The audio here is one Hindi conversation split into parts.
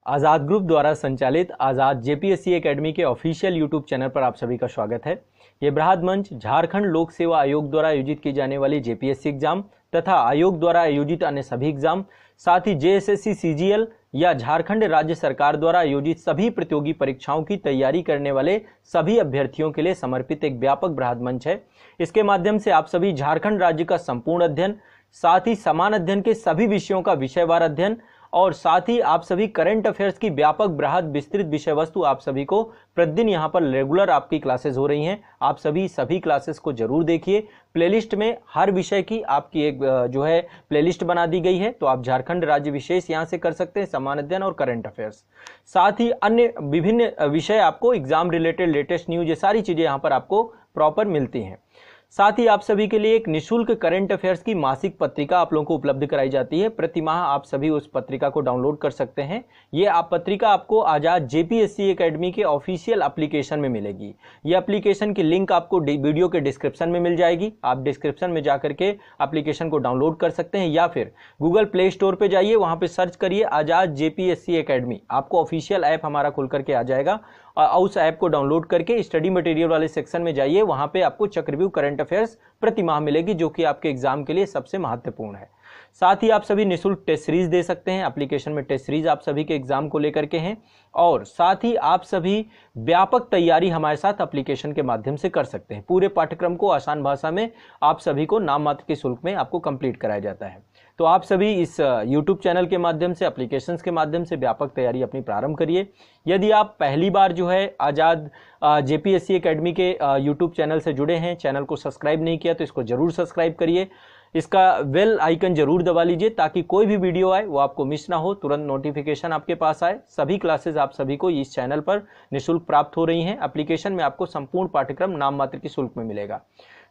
आज़ाद ग्रुप द्वारा संचालित आज़ाद जेपीएससी एकेडमी के ऑफिशियल यूट्यूब चैनल पर आप सभी का स्वागत है। ये बृहद मंच झारखंड लोक सेवा आयोग द्वारा आयोजित की जाने वाली जेपीएससी एग्जाम तथा आयोग द्वारा आयोजित अन्य सभी एग्जाम, साथ ही जेएसएससी सीजीएल या झारखंड राज्य सरकार द्वारा आयोजित सभी प्रतियोगी परीक्षाओं की तैयारी करने वाले सभी अभ्यर्थियों के लिए समर्पित एक व्यापक बृहद मंच है। इसके माध्यम से आप सभी झारखंड राज्य का संपूर्ण अध्ययन, साथ ही समान अध्ययन के सभी विषयों का विषयवार अध्ययन और साथ ही आप सभी करंट अफेयर्स की व्यापक बृहद विस्तृत विषय वस्तु आप सभी को प्रतिदिन यहाँ पर रेगुलर आपकी क्लासेस हो रही हैं। आप सभी क्लासेस को जरूर देखिए। प्लेलिस्ट में हर विषय की आपकी एक जो है प्लेलिस्ट बना दी गई है, तो आप झारखंड राज्य विशेष यहाँ से कर सकते हैं, समान अध्ययन और करंट अफेयर्स, साथ ही अन्य विभिन्न विषय आपको एग्जाम रिलेटेड लेटेस्ट न्यूज, ये सारी चीजें यहाँ पर आपको प्रॉपर मिलती हैं। साथ ही आप सभी के लिए एक निशुल्क करंट अफेयर्स की मासिक पत्रिका आप लोगों को उपलब्ध कराई जाती है। प्रति माह आप सभी उस पत्रिका को डाउनलोड कर सकते हैं। ये आप पत्रिका आपको आजाद जेपीएससी एकेडमी के ऑफिशियल एप्लीकेशन में मिलेगी। ये एप्लीकेशन की लिंक आपको वीडियो के डिस्क्रिप्शन में मिल जाएगी। आप डिस्क्रिप्शन में जाकर के एप्लीकेशन को डाउनलोड कर सकते हैं या फिर गूगल प्ले स्टोर पर जाइए, वहाँ पर सर्च करिए आजाद जेपीएससी एकेडमी, आपको ऑफिशियल ऐप हमारा खुल करके आ जाएगा। उस ऐप को डाउनलोड करके स्टडी मटेरियल वाले सेक्शन में जाइए, वहां पे आपको चक्रव्यूह करंट अफेयर्स प्रति माह मिलेगी, जो कि आपके एग्जाम के लिए सबसे महत्वपूर्ण है। साथ ही आप सभी निःशुल्क टेस्ट सीरीज दे सकते हैं। एप्लीकेशन में टेस्ट सीरीज आप सभी के एग्जाम को लेकर के हैं और साथ ही आप सभी व्यापक तैयारी हमारे साथ एप्लीकेशन के माध्यम से कर सकते हैं। पूरे पाठ्यक्रम को आसान भाषा में आप सभी को नाम मात्र के शुल्क में आपको कंप्लीट कराया जाता है। तो आप सभी इस YouTube चैनल के माध्यम से, एप्लीकेशंस के माध्यम से व्यापक तैयारी अपनी प्रारंभ करिए। यदि आप पहली बार जो है आज़ाद जेपीएससी एकेडमी के YouTube चैनल से जुड़े हैं, चैनल को सब्सक्राइब नहीं किया तो इसको जरूर सब्सक्राइब करिए। इसका बेल आइकन जरूर दबा लीजिए ताकि कोई भी वीडियो आए वो आपको मिस ना हो, तुरंत नोटिफिकेशन आपके पास आए। सभी क्लासेस आप सभी को इस चैनल पर निःशुल्क प्राप्त हो रही हैं। एप्लीकेशन में आपको संपूर्ण पाठ्यक्रम नाम मात्र के शुल्क में मिलेगा।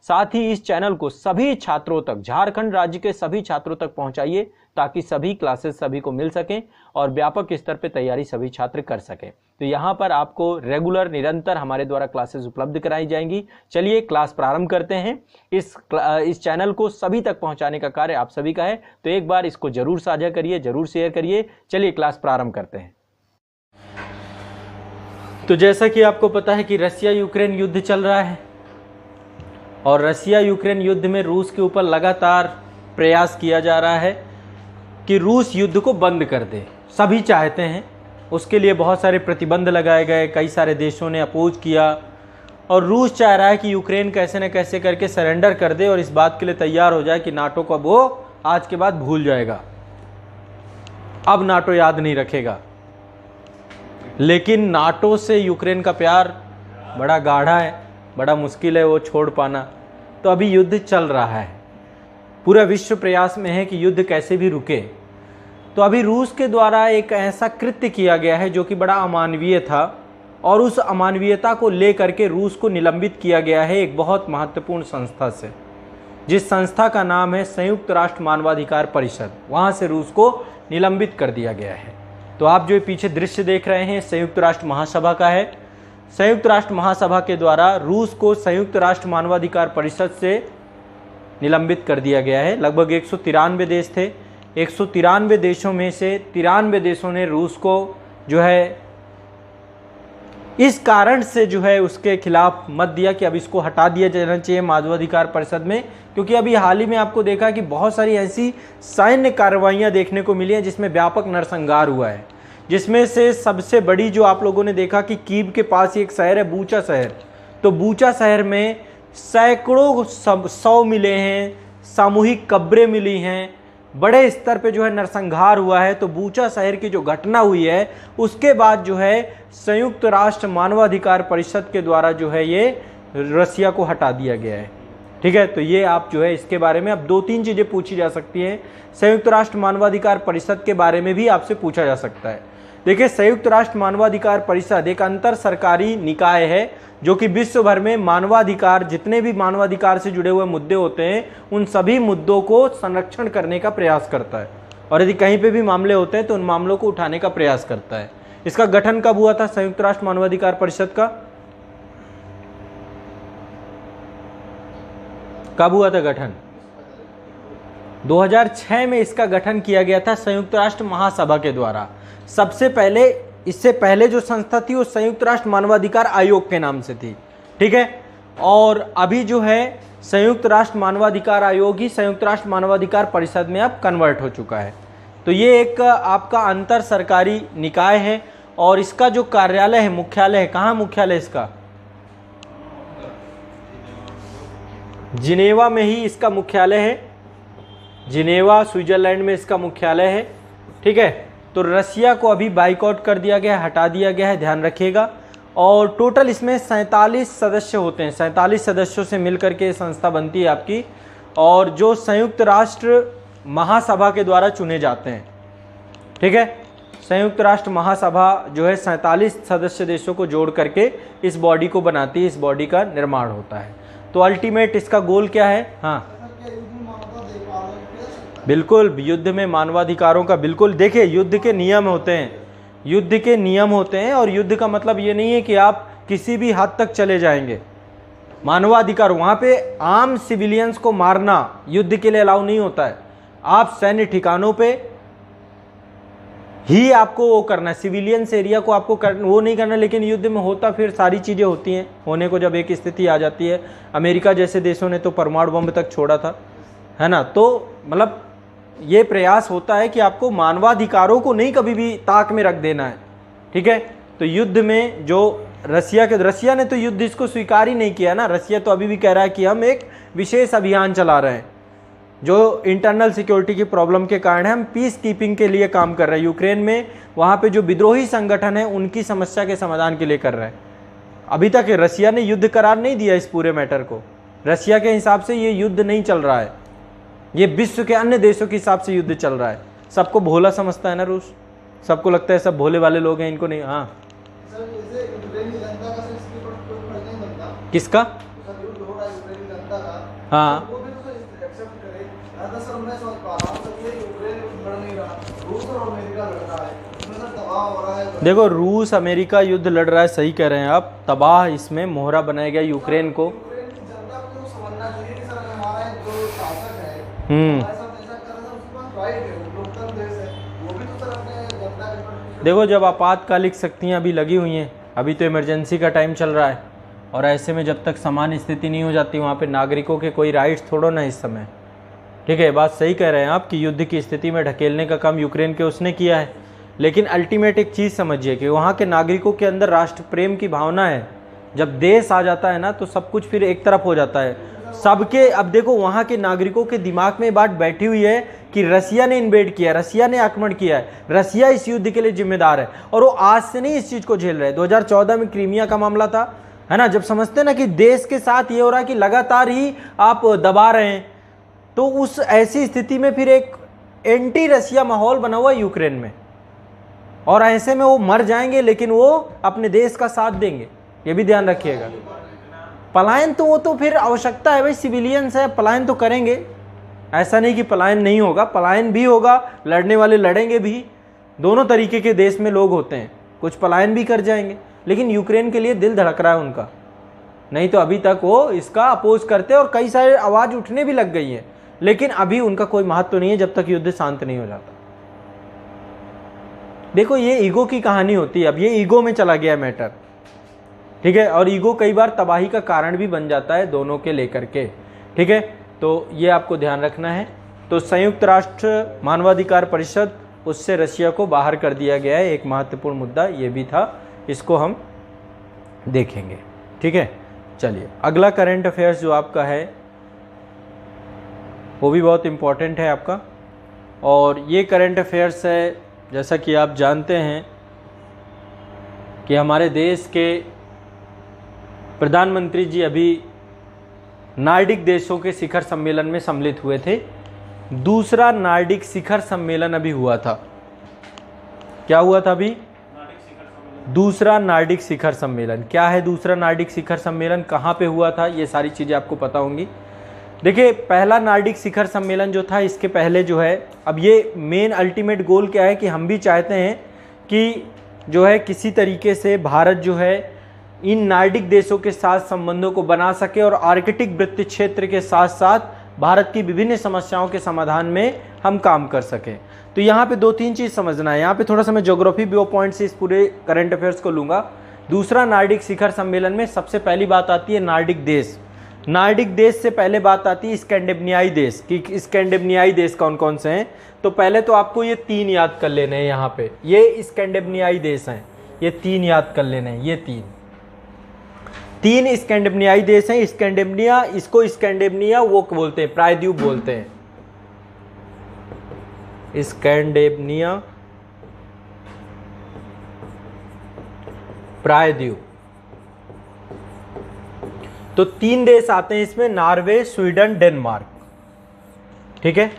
साथ ही इस चैनल को सभी छात्रों तक, झारखंड राज्य के सभी छात्रों तक पहुंचाइए ताकि सभी क्लासेस सभी को मिल सकें और व्यापक स्तर पर तैयारी सभी छात्र कर सकें। तो यहाँ पर आपको रेगुलर निरंतर हमारे द्वारा क्लासेस उपलब्ध कराई जाएंगी। चलिए क्लास प्रारंभ करते हैं। इस चैनल को सभी तक पहुंचाने का कार्य आप सभी का है, तो एक बार इसको जरूर साझा करिए, जरूर शेयर करिए। चलिए क्लास प्रारंभ करते हैं। तो जैसा कि आपको पता है कि रसिया यूक्रेन युद्ध चल रहा है और रसिया यूक्रेन युद्ध में रूस के ऊपर लगातार प्रयास किया जा रहा है कि रूस युद्ध को बंद कर दे। सभी चाहते हैं, उसके लिए बहुत सारे प्रतिबंध लगाए गए, कई सारे देशों ने अपोज किया और रूस चाह रहा है कि यूक्रेन कैसे न कैसे करके सरेंडर कर दे और इस बात के लिए तैयार हो जाए कि नाटो को वो आज के बाद भूल जाएगा, अब नाटो याद नहीं रखेगा। लेकिन नाटो से यूक्रेन का प्यार बड़ा गाढ़ा है, बड़ा मुश्किल है वो छोड़ पाना। तो अभी युद्ध चल रहा है, पूरा विश्व प्रयास में है कि युद्ध कैसे भी रुके। तो अभी रूस के द्वारा एक ऐसा कृत्य किया गया है जो कि बड़ा अमानवीय था और उस अमानवीयता को लेकर के रूस को निलंबित किया गया है एक बहुत महत्वपूर्ण संस्था से, जिस संस्था का नाम है संयुक्त राष्ट्र मानवाधिकार परिषद। वहां से रूस को निलंबित कर दिया गया है। तो आप जो पीछे दृश्य देख रहे हैं संयुक्त राष्ट्र महासभा का है। संयुक्त राष्ट्र महासभा के द्वारा रूस को संयुक्त राष्ट्र मानवाधिकार परिषद से निलंबित कर दिया गया है। लगभग 193 देश थे। 193 देशों में से 93 देशों ने रूस को जो है इस कारण से जो है उसके खिलाफ मत दिया कि अब इसको हटा दिया जाना चाहिए मानवाधिकार परिषद में, क्योंकि अभी हाल ही में आपको देखा कि बहुत सारी ऐसी सैन्य कार्रवाइयां देखने को मिली हैं जिसमें व्यापक नरसंहार हुआ है। जिसमें से सबसे बड़ी जो आप लोगों ने देखा कि कीव के पास एक शहर है बूचा शहर, तो बूचा शहर में सैकड़ों शव मिले हैं, सामूहिक कब्रें मिली हैं, बड़े स्तर पे जो है नरसंहार हुआ है। तो बूचा शहर की जो घटना हुई है उसके बाद जो है संयुक्त राष्ट्र मानवाधिकार परिषद के द्वारा जो है ये रसिया को हटा दिया गया है। ठीक है, तो ये आप जो है इसके बारे में अब 2-3 चीजें पूछी जा सकती हैं। संयुक्त राष्ट्र मानवाधिकार परिषद के बारे में भी आपसे पूछा जा सकता है। देखिए, संयुक्त राष्ट्र मानवाधिकार परिषद एक अंतर सरकारी निकाय है जो कि विश्व भर में मानवाधिकार, जितने भी मानवाधिकार से जुड़े हुए मुद्दे होते हैं उन सभी मुद्दों को संरक्षण करने का प्रयास करता है और यदि कहीं पे भी मामले होते हैं तो उन मामलों को उठाने का प्रयास करता है। इसका गठन कब हुआ था संयुक्त राष्ट्र मानवाधिकार परिषद का? कब हुआ था गठन? 2006 में इसका गठन किया गया था संयुक्त राष्ट्र महासभा के द्वारा। सबसे पहले, इससे पहले जो संस्था थी वो संयुक्त राष्ट्र मानवाधिकार आयोग के नाम से थी, ठीक है। और अभी जो है संयुक्त राष्ट्र मानवाधिकार आयोग ही संयुक्त राष्ट्र मानवाधिकार परिषद में अब कन्वर्ट हो चुका है। तो ये एक आपका अंतर सरकारी निकाय है और इसका जो कार्यालय है, मुख्यालय है, कहाँ मुख्यालय इसका? जिनेवा में ही इसका मुख्यालय है, जिनेवा स्विट्जरलैंड में इसका मुख्यालय है, ठीक है। तो रसिया को अभी बाइकआउट कर दिया गया है, हटा दिया गया है, ध्यान रखिएगा। और टोटल इसमें 47 सदस्य होते हैं, 47 सदस्यों से मिलकर के संस्था बनती है आपकी, और जो संयुक्त राष्ट्र महासभा के द्वारा चुने जाते हैं, ठीक है। संयुक्त राष्ट्र महासभा जो है 47 सदस्य देशों को जोड़ करके इस बॉडी को बनाती है, इस बॉडी का निर्माण होता है। तो अल्टीमेट इसका गोल क्या है? हाँ बिल्कुल, युद्ध में मानवाधिकारों का बिल्कुल, देखिए युद्ध के नियम होते हैं, युद्ध के नियम होते हैं, और युद्ध का मतलब ये नहीं है कि आप किसी भी हद तक चले जाएंगे। मानवाधिकार, वहाँ पे आम सिविलियंस को मारना युद्ध के लिए अलाउ नहीं होता है। आप सैन्य ठिकानों पे ही आपको वो करना है, सिविलियंस एरिया को आपको वो नहीं करना। लेकिन युद्ध में होता फिर सारी चीज़ें होती हैं होने को, जब एक स्थिति आ जाती है। अमेरिका जैसे देशों ने तो परमाणु बम तक छोड़ा था, है ना। तो मतलब ये प्रयास होता है कि आपको मानवाधिकारों को नहीं कभी भी ताक में रख देना है, ठीक है। तो युद्ध में जो रसिया ने तो युद्ध इसको स्वीकार ही नहीं किया ना। रसिया तो अभी भी कह रहा है कि हम एक विशेष अभियान चला रहे हैं, जो इंटरनल सिक्योरिटी की प्रॉब्लम के कारण है, हम पीस कीपिंग के लिए काम कर रहे हैं यूक्रेन में। वहाँ पे जो विद्रोही संगठन है उनकी समस्या के समाधान के लिए कर रहे हैं। अभी तक रसिया ने युद्ध करार नहीं दिया इस पूरे मैटर को। रसिया के हिसाब से ये युद्ध नहीं चल रहा है, ये विश्व के अन्य देशों के हिसाब से युद्ध चल रहा है। सबको भोला समझता है ना रूस, सबको लगता है सब भोले वाले लोग हैं, इनको नहीं। हाँ किसका? हाँ देखो, रूस अमेरिका युद्ध लड़ रहा है, सही कह रहे हैं आप। तबाह इसमें मोहरा बनाया गया यूक्रेन को। देखो, जब आपातकालिक शक्तियां अभी लगी हुई हैं, अभी तो इमरजेंसी का टाइम चल रहा है, और ऐसे में जब तक सामान्य स्थिति नहीं हो जाती, वहाँ पे नागरिकों के कोई राइट्स थोड़ो ना इस समय, ठीक है। बात सही कह रहे हैं आप कि युद्ध की स्थिति में ढकेलने का काम यूक्रेन के उसने किया है। लेकिन अल्टीमेट एक चीज़ समझिए कि वहाँ के नागरिकों के अंदर राष्ट्र प्रेम की भावना है। जब देश आ जाता है ना, तो सब कुछ फिर एक तरफ हो जाता है सबके। अब देखो, वहाँ के नागरिकों के दिमाग में बात बैठी हुई है कि रसिया ने इन्वेड किया, रसिया ने आक्रमण किया है, रसिया इस युद्ध के लिए जिम्मेदार है, और वो आज से नहीं इस चीज़ को झेल रहे। 2014 में क्रीमिया का मामला था, है ना, जब समझते ना कि देश के साथ ये हो रहा है कि लगातार ही आप दबा रहे हैं, तो उस ऐसी स्थिति में फिर एक एंटी रसिया माहौल बना हुआ है यूक्रेन में, और ऐसे में वो मर जाएंगे लेकिन वो अपने देश का साथ देंगे, ये भी ध्यान रखिएगा। पलायन तो वो तो फिर आवश्यकता है भाई, सिविलियंस है, पलायन तो करेंगे, ऐसा नहीं कि पलायन नहीं होगा, पलायन भी होगा, लड़ने वाले लड़ेंगे भी। दोनों तरीके के देश में लोग होते हैं, कुछ पलायन भी कर जाएंगे। लेकिन यूक्रेन के लिए दिल धड़क रहा है उनका, नहीं तो अभी तक वो इसका अपोज करते, और कई सारे आवाज़ उठने भी लग गई है। लेकिन अभी उनका कोई महत्व नहीं है जब तक युद्ध शांत नहीं हो जाता। देखो, ये ईगो की कहानी होती है, अब ये ईगो में चला गया मैटर, ठीक है। और ईगो कई बार तबाही का कारण भी बन जाता है दोनों के लेकर के, ठीक है। तो ये आपको ध्यान रखना है। तो संयुक्त राष्ट्र मानवाधिकार परिषद, उससे रसिया को बाहर कर दिया गया है, एक महत्वपूर्ण मुद्दा ये भी था, इसको हम देखेंगे, ठीक है। चलिए, अगला करंट अफेयर्स जो आपका है वो भी बहुत इम्पोर्टेंट है आपका, और ये करंट अफेयर्स है, जैसा कि आप जानते हैं कि हमारे देश के प्रधानमंत्री जी अभी नार्डिक देशों के शिखर सम्मेलन में सम्मिलित हुए थे। दूसरा नार्डिक शिखर सम्मेलन अभी हुआ था। क्या हुआ था अभी? दूसरा नार्डिक शिखर सम्मेलन। क्या है दूसरा नार्डिक शिखर सम्मेलन, कहाँ पे हुआ था, ये सारी चीज़ें आपको पता होंगी। देखिए, पहला नार्डिक शिखर सम्मेलन जो था, इसके पहले जो है, अब ये मेन अल्टीमेट गोल क्या है कि हम भी चाहते हैं कि जो है किसी तरीके से भारत जो है इन नार्डिक देशों के साथ संबंधों को बना सके, और आर्कटिक वृत्त क्षेत्र के साथ साथ भारत की विभिन्न समस्याओं के समाधान में हम काम कर सकें। तो यहाँ पे 2-3 चीज़ समझना है। यहाँ पे थोड़ा सा मैं ज्योग्राफी व्यू पॉइंट से इस पूरे करंट अफेयर्स को लूँगा। दूसरा नार्डिक शिखर सम्मेलन में सबसे पहली बात आती है नार्डिक देश। नार्डिक देश से पहले बात आती है स्कैंडिनेवियाई देश कि स्कैंडिनेवियाई देश कौन कौन से हैं। तो पहले तो आपको ये 3 याद कर लेने हैं। यहाँ पे ये स्कैंडिनेवियाई देश हैं, ये 3 याद कर लेने हैं। ये 3 स्कैंडिनेवियाई देश हैं। स्कैंडिनेविया, इसको स्कैंडिनेविया वो बोलते हैं, प्रायद्वीप बोलते हैं, स्कैंडिनेविया प्रायद्वीप। तो 3 देश आते हैं इसमें, नॉर्वे, स्वीडन, डेनमार्क। ठीक है।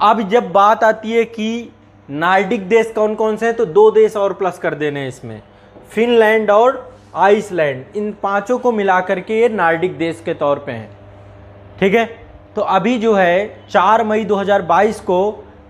अब जब बात आती है कि नार्डिक देश कौन कौन से हैं, तो 2 देश और प्लस कर देने हैं इसमें, फिनलैंड और आइसलैंड। इन 5 को मिलाकर के ये नार्डिक देश के तौर पे हैं। ठीक है। तो अभी जो है 4 मई 2022 को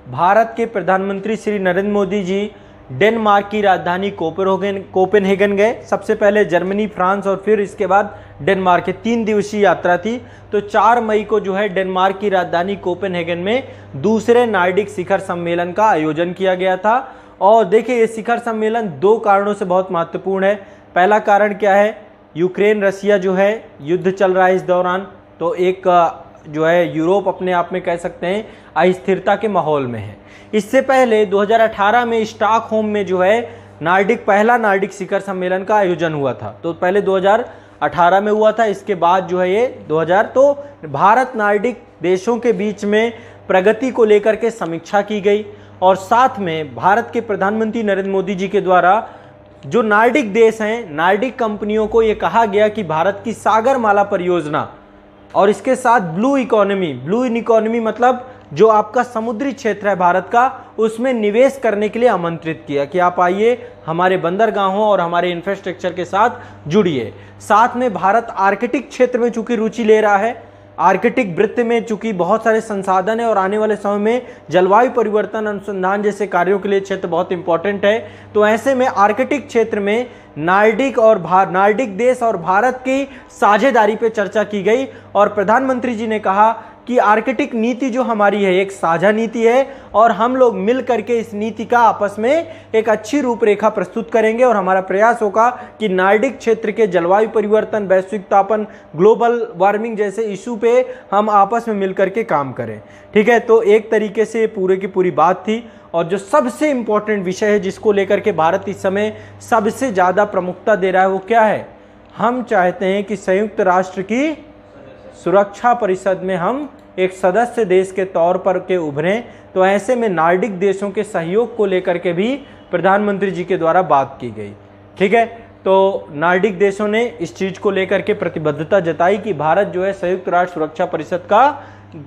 भारत के प्रधानमंत्री श्री नरेंद्र मोदी जी डेनमार्क की राजधानी कोपेनहेगन गए। सबसे पहले जर्मनी, फ्रांस और फिर इसके बाद डेनमार्क की 3 दिवसीय यात्रा थी। तो 4 मई को जो है डेनमार्क की राजधानी कोपेनहेगन में दूसरे नार्डिक शिखर सम्मेलन का आयोजन किया गया था। और देखिए ये शिखर सम्मेलन 2 कारणों से बहुत महत्वपूर्ण है। पहला कारण क्या है, यूक्रेन रसिया जो है युद्ध चल रहा है इस दौरान। तो एक जो है यूरोप अपने आप में कह सकते हैं अस्थिरता के माहौल में है। इससे पहले 2018 में स्टॉकहोम में जो है पहला नार्डिक शिखर सम्मेलन का आयोजन हुआ था। तो पहले 2018 में हुआ था, इसके बाद जो है ये 2000। तो भारत नार्डिक देशों के बीच में प्रगति को लेकर के समीक्षा की गई। और साथ में भारत के प्रधानमंत्री नरेंद्र मोदी जी के द्वारा जो नार्डिक देश हैं, नार्डिक कंपनियों को ये कहा गया कि भारत की सागरमाला परियोजना और इसके साथ ब्लू इकोनॉमी मतलब जो आपका समुद्री क्षेत्र है भारत का, उसमें निवेश करने के लिए आमंत्रित किया कि आप आइए हमारे बंदरगाहों और हमारे इंफ्रास्ट्रक्चर के साथ जुड़िए। साथ में भारत आर्कटिक क्षेत्र में चूंकि रुचि ले रहा है, आर्कटिक वृत्त में चूंकि बहुत सारे संसाधन है और आने वाले समय में जलवायु परिवर्तन अनुसंधान जैसे कार्यों के लिए क्षेत्र बहुत इंपॉर्टेंट है। तो ऐसे में आर्कटिक क्षेत्र में नार्डिक देश और भारत की साझेदारी पे चर्चा की गई। और प्रधानमंत्री जी ने कहा कि आर्कटिक नीति जो हमारी है एक साझा नीति है और हम लोग मिल करके इस नीति का आपस में एक अच्छी रूपरेखा प्रस्तुत करेंगे। और हमारा प्रयास होगा कि नार्डिक क्षेत्र के जलवायु परिवर्तन, वैश्विक तापन, ग्लोबल वार्मिंग जैसे इशू पे हम आपस में मिल करके काम करें। ठीक है। तो एक तरीके से पूरे की पूरी बात थी। और जो सबसे इंपॉर्टेंट विषय है जिसको लेकर के भारत इस समय सबसे ज़्यादा प्रमुखता दे रहा है वो क्या है, हम चाहते हैं कि संयुक्त राष्ट्र की सुरक्षा परिषद में हम एक सदस्य देश के तौर पर के उभरें। तो ऐसे में नार्डिक देशों के सहयोग को लेकर के भी प्रधानमंत्री जी के द्वारा बात की गई। ठीक है। तो नार्डिक देशों ने इस चीज़ को लेकर के प्रतिबद्धता जताई कि भारत जो है संयुक्त राष्ट्र सुरक्षा परिषद का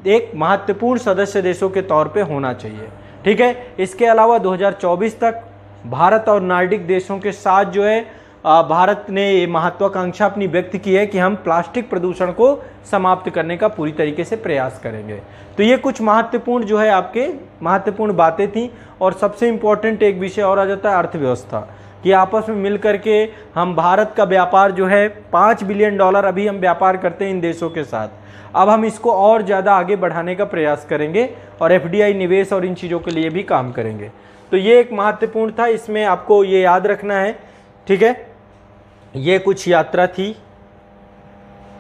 एक महत्वपूर्ण सदस्य देशों के तौर पे होना चाहिए। ठीक है। इसके अलावा 2024 तक भारत और नार्डिक देशों के साथ जो है भारत ने ये महत्वाकांक्षा अपनी व्यक्त की है कि हम प्लास्टिक प्रदूषण को समाप्त करने का पूरी तरीके से प्रयास करेंगे। तो ये कुछ महत्वपूर्ण जो है आपके महत्वपूर्ण बातें थी। और सबसे इम्पोर्टेंट एक विषय और आ जाता है अर्थव्यवस्था, कि आपस में मिल करके हम भारत का व्यापार जो है $5 बिलियन अभी हम व्यापार करते हैं इन देशों के साथ। अब हम इसको और ज़्यादा आगे बढ़ाने का प्रयास करेंगे और FDI निवेश और इन चीज़ों के लिए भी काम करेंगे। तो ये एक महत्वपूर्ण था, इसमें आपको ये याद रखना है। ठीक है। ये कुछ यात्रा थी।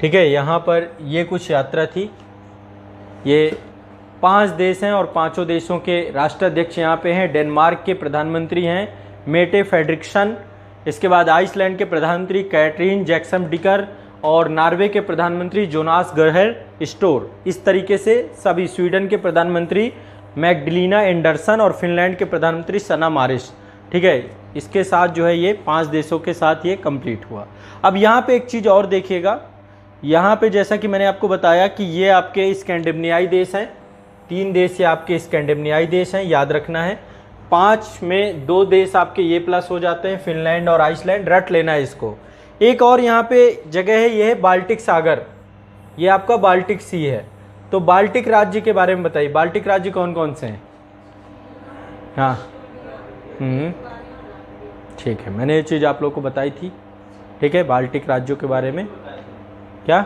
ठीक है। यहाँ पर ये कुछ यात्रा थी। ये 5 देश हैं और 5 देशों के राष्ट्राध्यक्ष यहाँ पे हैं। डेनमार्क के प्रधानमंत्री हैं मेटे फ्रेडरिक्सन, इसके बाद आइसलैंड के प्रधानमंत्री कैटरीन जैक्सन डिकर और नॉर्वे के प्रधानमंत्री जोनास गहर स्टोर। इस तरीके से सभी, स्वीडन के प्रधानमंत्री मैगडलिना एंडरसन और फिनलैंड के प्रधानमंत्री सना मारिस। ठीक है। इसके साथ जो है ये 5 देशों के साथ ये कंप्लीट हुआ। अब यहाँ पे एक चीज़ और देखिएगा, यहाँ पे जैसा कि मैंने आपको बताया कि ये आपके स्कैंडिनेवियाई देश हैं। 3 देश ये आपके स्कैंडिनेवियाई देश हैं, याद रखना है। 5 में 2 देश आपके ये प्लस हो जाते हैं, फिनलैंड और आइसलैंड, रट लेना है इसको। एक और यहाँ पे जगह है, ये है बाल्टिक सागर, ये आपका बाल्टिक सी है। तो बाल्टिक राज्य के बारे में बताइए, बाल्टिक राज्य कौन कौन से हैं? हाँ ठीक है, मैंने ये चीज़ आप लोग को बताई थी। ठीक है। बाल्टिक राज्यों के बारे में क्या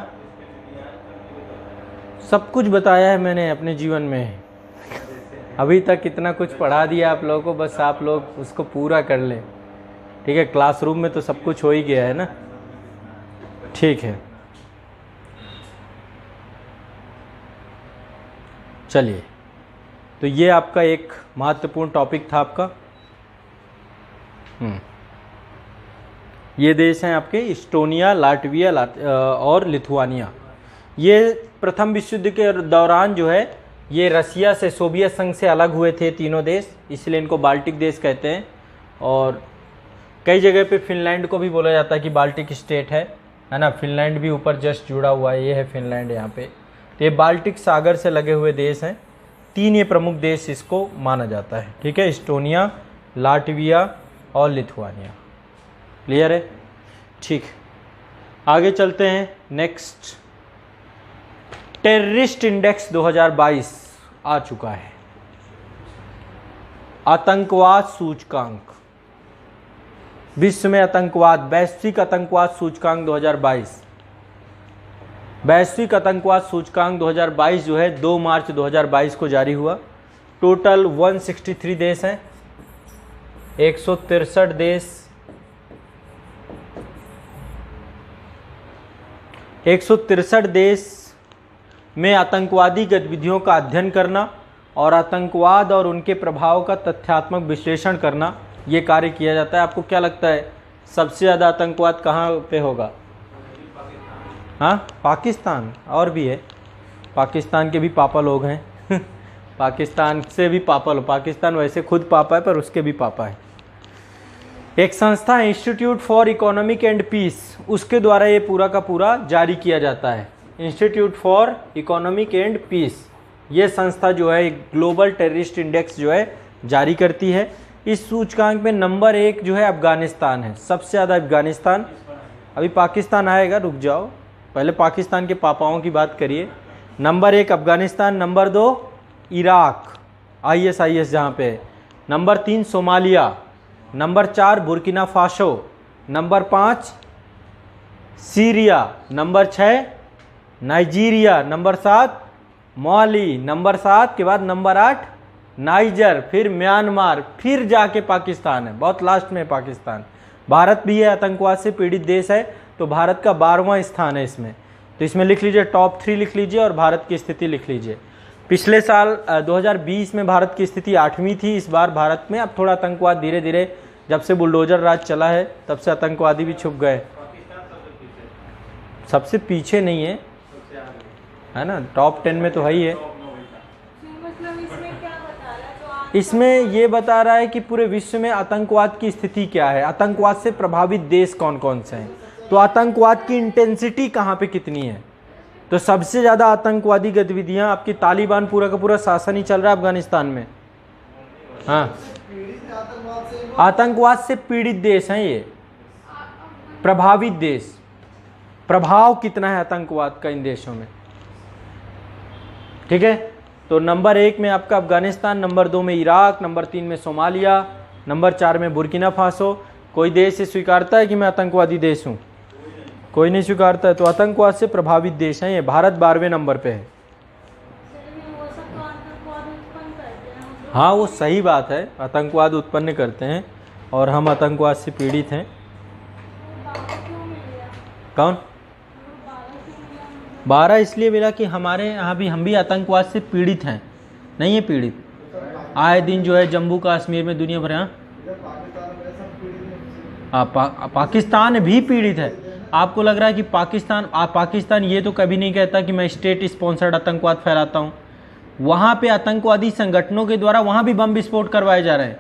सब कुछ बताया है मैंने अपने जीवन में। अभी तक कितना कुछ पढ़ा दिया आप लोगों को, बस आप लोग उसको पूरा कर लें। ठीक है, क्लासरूम में तो सब कुछ हो ही गया है ना। ठीक है, चलिए, तो ये आपका एक महत्वपूर्ण टॉपिक था आपका। ये देश हैं आपके इस्टोनिया, लाटविया और लिथुआनिया। ये प्रथम विश्व युद्ध के दौरान जो है ये रसिया से, सोवियत संघ से अलग हुए थे तीनों देश, इसलिए इनको बाल्टिक देश कहते हैं। और कई जगह पे फिनलैंड को भी बोला जाता है कि बाल्टिक स्टेट है ना। फिनलैंड भी ऊपर जस्ट जुड़ा हुआ है, ये है फिनलैंड यहाँ पे। तो ये बाल्टिक सागर से लगे हुए देश हैं। 3 ये प्रमुख देश इसको माना जाता है। ठीक है, इस्टोनिया, लाटविया और लिथुआनिया। क्लियर है? ठीक, आगे चलते हैं। नेक्स्ट, टेररिस्ट इंडेक्स 2022 आ चुका है। आतंकवाद सूचकांक, विश्व में आतंकवाद, वैश्विक आतंकवाद सूचकांक 2022। वैश्विक आतंकवाद सूचकांक 2022 जो है 2 मार्च 2022 को जारी हुआ। टोटल 163 देश हैं, 163 देश, 163 देश में आतंकवादी गतिविधियों का अध्ययन करना और आतंकवाद और उनके प्रभाव का तथ्यात्मक विश्लेषण करना, ये कार्य किया जाता है। आपको क्या लगता है सबसे ज़्यादा आतंकवाद कहाँ पे होगा? हाँ, पाकिस्तान। और भी है, पाकिस्तान के भी पापा लोग हैं पाकिस्तान से भी पापा लोग, पाकिस्तान वैसे खुद पापा है पर उसके भी पापा है। एक संस्था है institute for economic and peace, उसके द्वारा ये पूरा का पूरा जारी किया जाता है। Institute for economic and peace, ये संस्था जो है ग्लोबल टेररिस्ट इंडेक्स जो है जारी करती है। इस सूचकांक में नंबर 1 जो है अफगानिस्तान है, सबसे ज़्यादा अफगानिस्तान। अभी पाकिस्तान आएगा, रुक जाओ, पहले पाकिस्तान के पापाओं की बात करिए। Number 1 Afghanistan, number 2 Iraq, ISIS जहाँ पे है, number 3 Somalia, number 4 Burkina Faso, number 5 Syria, number 6 Nigeria, number 7 माली, नंबर 7 के बाद नंबर 8 नाइजर, फिर म्यांमार, फिर जाके पाकिस्तान है, बहुत लास्ट में पाकिस्तान। भारत भी है आतंकवाद से पीड़ित देश है, तो भारत का 12वां स्थान है इसमें। तो इसमें लिख लीजिए, टॉप 3 लिख लीजिए और भारत की स्थिति लिख लीजिए। पिछले साल 2020 में भारत की स्थिति 8वीं थी। इस बार भारत में अब थोड़ा आतंकवाद धीरे धीरे, जब से बुलडोजर राज चला है तब से आतंकवादी भी छुप गए। सबसे पीछे नहीं है ना, टॉप 10 में तो है ही है। इसमें ये बता रहा है कि पूरे विश्व में आतंकवाद की स्थिति क्या है, आतंकवाद से प्रभावित देश कौन कौन से हैं, तो आतंकवाद की इंटेंसिटी कहाँ पे कितनी है। तो सबसे ज़्यादा आतंकवादी गतिविधियाँ आपकी, तालिबान पूरा का पूरा शासन ही चल रहा है अफगानिस्तान में। हाँ, आतंकवाद से पीड़ित देश हैं ये, प्रभावित देश। प्रभाव कितना है आतंकवाद का इन देशों में, ठीक है। तो नंबर 1 में आपका अफगानिस्तान, नंबर 2 में इराक, नंबर 3 में सोमालिया, नंबर 4 में बुर्किना फासो। कोई देश ये स्वीकारता है कि मैं आतंकवादी देश हूँ? कोई नहीं स्वीकारता है। तो आतंकवाद से प्रभावित देश हैं ये। भारत 12वें नंबर पे है। हाँ, वो सही बात है, आतंकवाद उत्पन्न करते हैं और हम आतंकवाद से पीड़ित हैं। कौन? 12 इसलिए मिला कि हमारे यहाँ भी, हम भी आतंकवाद से पीड़ित हैं, नहीं है पीड़ित। आए दिन जो है जम्मू कश्मीर में दुनिया भर, पाकिस्तान भी पीड़ित है। आपको लग रहा है कि पाकिस्तान ये तो कभी नहीं कहता कि मैं स्टेट स्पॉन्सर्ड आतंकवाद फैलाता हूँ। वहाँ पे आतंकवादी संगठनों के द्वारा वहाँ भी बम विस्फोट करवाए जा रहे हैं।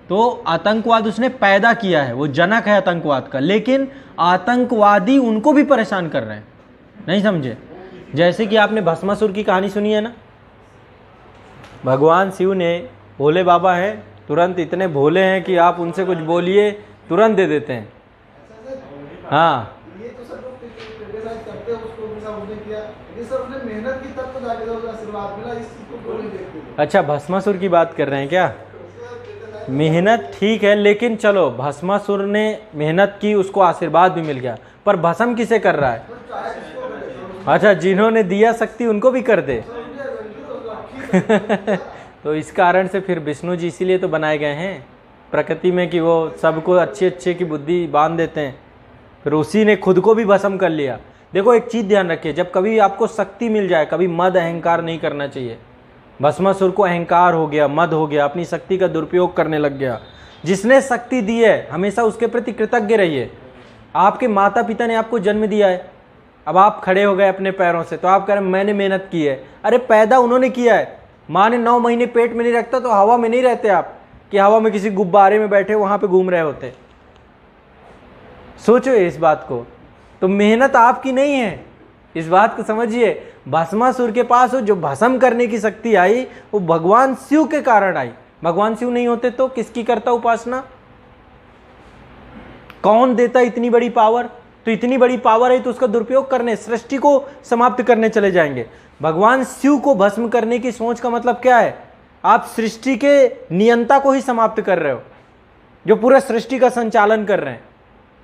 तो आतंकवाद उसने पैदा किया है, वो जनक है आतंकवाद का, लेकिन आतंकवादी उनको भी परेशान कर रहे हैं, नहीं समझे। जैसे कि आपने भस्मासुर की कहानी सुनी है ना, भगवान शिव ने, भोले बाबा हैं, तुरंत इतने भोले हैं कि आप उनसे कुछ बोलिए तुरंत दे देते हैं। हाँ, अच्छा, भस्मासुर की बात कर रहे हैं क्या? मेहनत ठीक है, लेकिन चलो, भस्मासुर ने मेहनत की, उसको आशीर्वाद भी मिल गया, पर भस्म किसे कर रहा है? अच्छा, जिन्होंने दिया शक्ति उनको भी कर दे तो इस कारण से फिर विष्णु जी इसीलिए तो बनाए गए हैं प्रकृति में कि वो सबको अच्छे अच्छे की बुद्धि बांध देते हैं। फिर उसी ने खुद को भी भस्म कर लिया। देखो एक चीज़ ध्यान रखिए, जब कभी आपको शक्ति मिल जाए, कभी मद अहंकार नहीं करना चाहिए। भस्मासुर को अहंकार हो गया, मद हो गया, अपनी शक्ति का दुरुपयोग करने लग गया। जिसने शक्ति दी है हमेशा उसके प्रति कृतज्ञ रहिए। आपके माता पिता ने आपको जन्म दिया है, अब आप खड़े हो गए अपने पैरों से, तो आप कह रहे हैं मैंने मेहनत की है। अरे पैदा उन्होंने किया है। माँ ने 9 महीने पेट में नहीं रखता तो हवा में नहीं रहते आप, कि हवा में किसी गुब्बारे में बैठे वहां पे घूम रहे होते। सोचो इस बात को। तो मेहनत आपकी नहीं है, इस बात को समझिए। भस्मासुर के पास जो भस्म करने की शक्ति आई वो भगवान शिव के कारण आई। भगवान शिव नहीं होते तो किसकी करता उपासना? कौन देता इतनी बड़ी पावर? तो इतनी बड़ी पावर है तो उसका दुरुपयोग करने, सृष्टि को समाप्त करने चले जाएंगे। भगवान शिव को भस्म करने की सोच का मतलब क्या है? आप सृष्टि के नियंता को ही समाप्त कर रहे हो, जो पूरा सृष्टि का संचालन कर रहे हैं।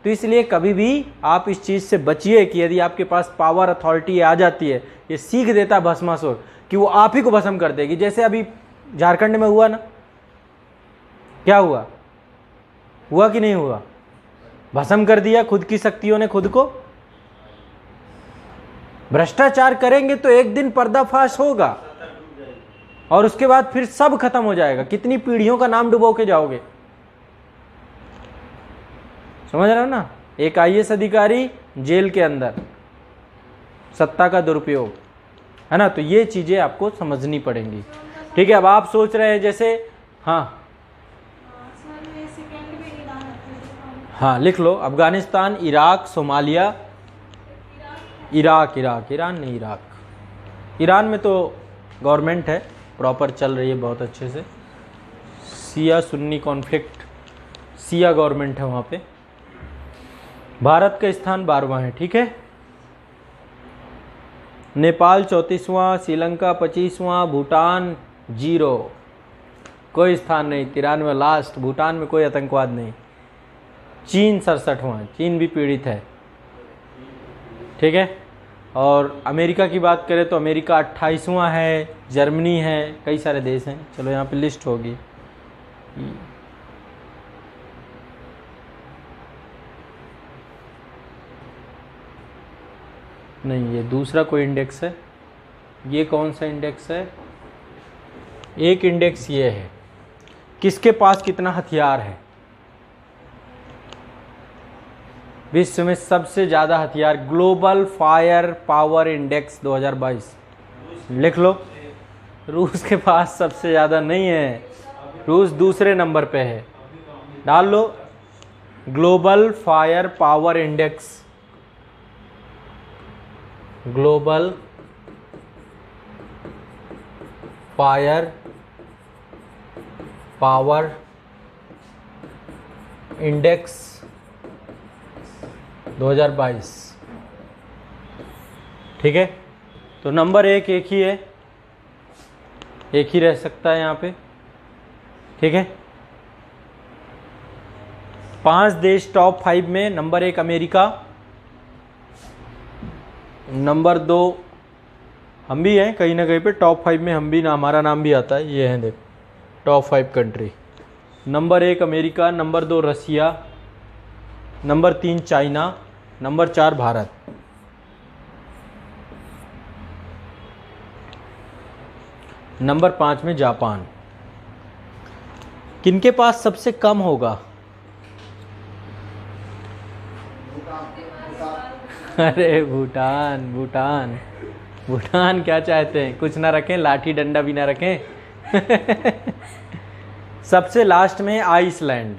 तो इसलिए कभी भी आप इस चीज से बचिए कि यदि आपके पास पावर अथॉरिटी आ जाती है, ये सीख देता भस्मासुर कि वो आप ही को भस्म कर देगी। जैसे अभी झारखंड में हुआ ना, क्या हुआ? हुआ कि नहीं हुआ? भस्म कर दिया खुद की शक्तियों ने खुद को। भ्रष्टाचार करेंगे तो एक दिन पर्दाफाश होगा और उसके बाद फिर सब खत्म हो जाएगा। कितनी पीढ़ियों का नाम डुबो के जाओगे, समझ रहे हो ना? एक आईएएस अधिकारी जेल के अंदर, सत्ता का दुरुपयोग, है ना? तो ये चीजें आपको समझनी पड़ेंगी। ठीक है, अब आप सोच रहे हैं जैसे, हाँ हाँ लिख लो, Afghanistan, Iraq, Somalia, Iraq, Iran नहीं, इराक। ईरान में तो गवर्नमेंट है, प्रॉपर चल रही है बहुत अच्छे से। सिया सुन्नी कॉन्फ्लिक्ट, सिया गवर्नमेंट है वहाँ पे। भारत का स्थान 12वां है। ठीक है, नेपाल 34वां, श्रीलंका 25वां, भूटान 0, कोई स्थान नहीं। 93 लास्ट, भूटान में कोई आतंकवाद नहीं। चीन 67वां, चीन भी पीड़ित है। ठीक है, और अमेरिका की बात करें तो अमेरिका 28वां है, जर्मनी है, कई सारे देश हैं। चलो यहाँ पे लिस्ट होगी। नहीं, ये दूसरा कोई इंडेक्स है। ये कौन सा इंडेक्स है? एक इंडेक्स ये है, किसके पास कितना हथियार है। विश्व में सबसे ज्यादा हथियार, ग्लोबल फायर पावर इंडेक्स 2022, लिख लो। रूस के पास सबसे ज्यादा नहीं है, रूस दूसरे नंबर पे है। डाल लो global fire power index, global fire power index 2022। ठीक है, तो नंबर एक ही है, एक ही रह सकता है यहाँ पे। ठीक है, 5 देश टॉप 5 में। नंबर 1 अमेरिका, नंबर 2 हम भी हैं कहीं ना कहीं पे, टॉप 5 में हम भी ना, हमारा नाम भी आता है। ये है देख, top 5 country. Number 1 America, number 2 Russia, number 3 China, number 4 Bharat. Number 5 में जापान। किनके पास सबसे कम होगा? अरे भूटान, भूटान, भूटान क्या चाहते हैं? कुछ ना रखें, लाठी डंडा भी ना रखें। सबसे लास्ट में आइसलैंड,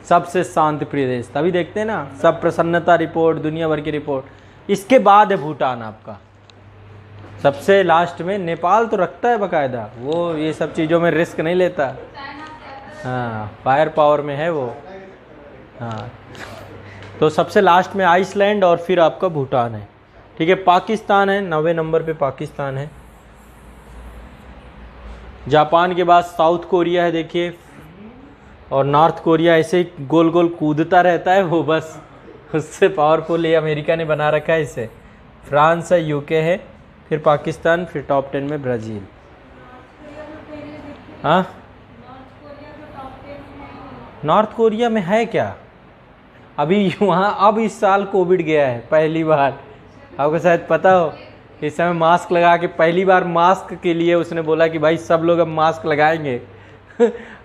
सबसे शांत प्रिय देश। तभी देखते हैं ना सब प्रसन्नता रिपोर्ट, दुनिया भर की रिपोर्ट। इसके बाद है भूटान आपका सबसे लास्ट में। नेपाल तो रखता है बकायदा, वो ये सब चीज़ों में रिस्क नहीं लेता। हाँ, फायर पावर में है वो। हाँ, तो सबसे लास्ट में आइसलैंड और फिर आपका भूटान है। ठीक है, पाकिस्तान है 90 नंबर पे, पाकिस्तान है। जापान के बाद साउथ कोरिया है देखिए, और नॉर्थ कोरिया ऐसे ही गोल गोल कूदता रहता है वो, बस उससे पावरफुल ये अमेरिका ने बना रखा है इसे। फ्रांस है, यूके है, फिर पाकिस्तान, फिर टॉप 10 में ब्राज़ील। हाँ, नॉर्थ कोरिया में है क्या? अभी वहाँ अब इस साल कोविड गया है पहली बार, आपको शायद पता हो। इस समय मास्क लगा के पहली बार मास्क के लिए उसने बोला कि भाई सब लोग अब मास्क लगाएंगे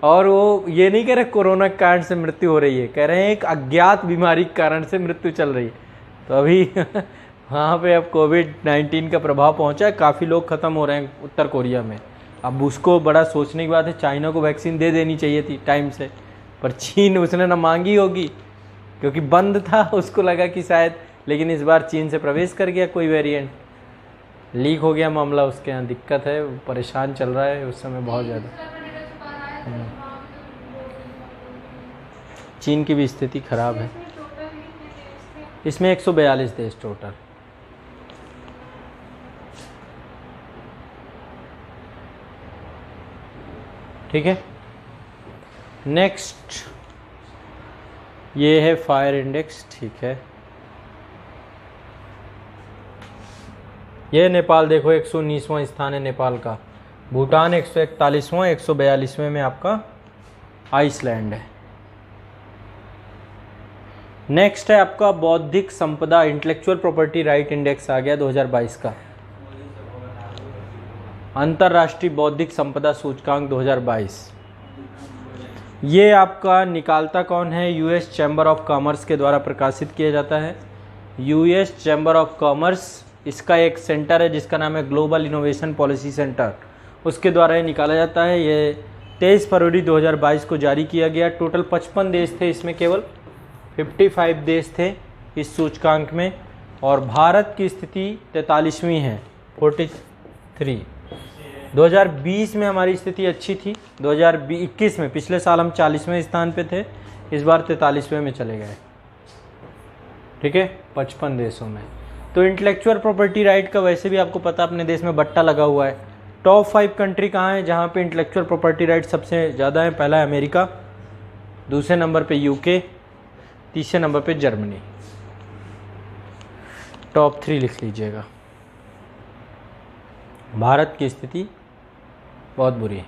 और वो ये नहीं कह रहे कोरोना के कारण से मृत्यु हो रही है, कह रहे हैं एक अज्ञात बीमारी के कारण से मृत्यु चल रही है। तो अभी वहाँ पे अब कोविड-19 का प्रभाव पहुँचा है, काफ़ी लोग ख़त्म हो रहे हैं उत्तर कोरिया में। अब उसको बड़ा सोचने की बात है, चाइना को वैक्सीन दे देनी चाहिए थी टाइम से, पर चीन उसने ना मांगी होगी क्योंकि बंद था, उसको लगा कि शायद, लेकिन इस बार चीन से प्रवेश कर गया कोई वेरिएंट, लीक हो गया मामला, उसके यहाँ दिक्कत है, परेशान चल रहा है उस समय बहुत ज़्यादा। चीन की भी स्थिति खराब है। इसमें 142 देश टोटल। ठीक है, नेक्स्ट ये है फायर इंडेक्स। ठीक है, ये नेपाल देखो 119वां स्थान है नेपाल का, भूटान 141वां, 142वें में आपका आइसलैंड है। नेक्स्ट है आपका बौद्धिक संपदा इंटेलेक्चुअल प्रॉपर्टी राइट इंडेक्स आ गया 2022 का, अंतर्राष्ट्रीय बौद्धिक संपदा सूचकांक 2022। ये आपका निकालता कौन है? यूएस चैम्बर ऑफ कॉमर्स के द्वारा प्रकाशित किया जाता है। यूएस चैम्बर ऑफ कॉमर्स, इसका एक सेंटर है जिसका नाम है ग्लोबल इनोवेशन पॉलिसी सेंटर, उसके द्वारा ये निकाला जाता है। ये 23 फरवरी 2022 को जारी किया गया। टोटल 55 देश थे, इसमें केवल 55 देश थे इस सूचकांक में, और भारत की स्थिति 43वीं है, 43। 2020 में हमारी स्थिति अच्छी थी, 2021 में, पिछले साल हम 40वें स्थान पे थे, इस बार 43वें में चले गए। ठीक है, 55 देशों में। तो इंटेलेक्चुअल प्रॉपर्टी राइट का वैसे भी आपको पता अपने देश में बट्टा लगा हुआ है। टॉप 5 कंट्री कहाँ हैं जहाँ पे इंटेलेक्चुअल प्रॉपर्टी राइट सबसे ज़्यादा है? पहला है अमेरिका, दूसरे नंबर पे यूके, तीसरे नंबर पे जर्मनी। टॉप 3 लिख लीजिएगा। भारत की स्थिति बहुत बुरी है,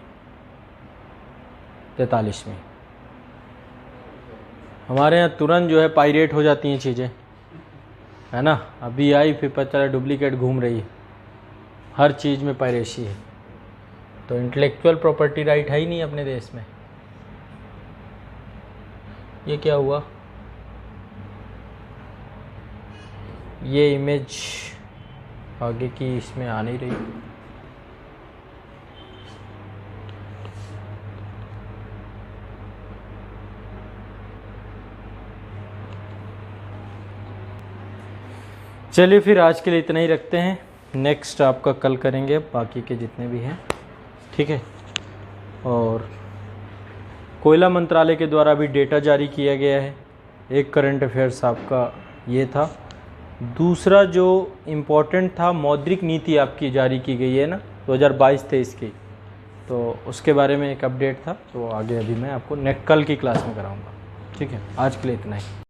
43वीं। हमारे यहाँ तुरंत जो है पायरेट हो जाती हैं चीज़ें, है ना। अभी आई फिर पता चला डुप्लीकेट घूम रही है, हर चीज़ में पायरेसी है। तो इंटेलेक्चुअल प्रॉपर्टी राइट है ही नहीं अपने देश में। ये क्या हुआ? ये इमेज आगे की इसमें आ नहीं रही। चलिए फिर आज के लिए इतना ही रखते हैं, नेक्स्ट आपका कल करेंगे बाकी के जितने भी हैं। ठीक है, और कोयला मंत्रालय के द्वारा भी डेटा जारी किया गया है। एक करंट अफेयर्स आपका ये था। दूसरा जो इम्पोर्टेंट था, मौद्रिक नीति आपकी जारी की गई है ना, 2022 थे इसकी, तो उसके बारे में एक अपडेट था। तो आगे अभी मैं आपको कल की क्लास में कराऊंगा। ठीक है, आज के लिए इतना ही।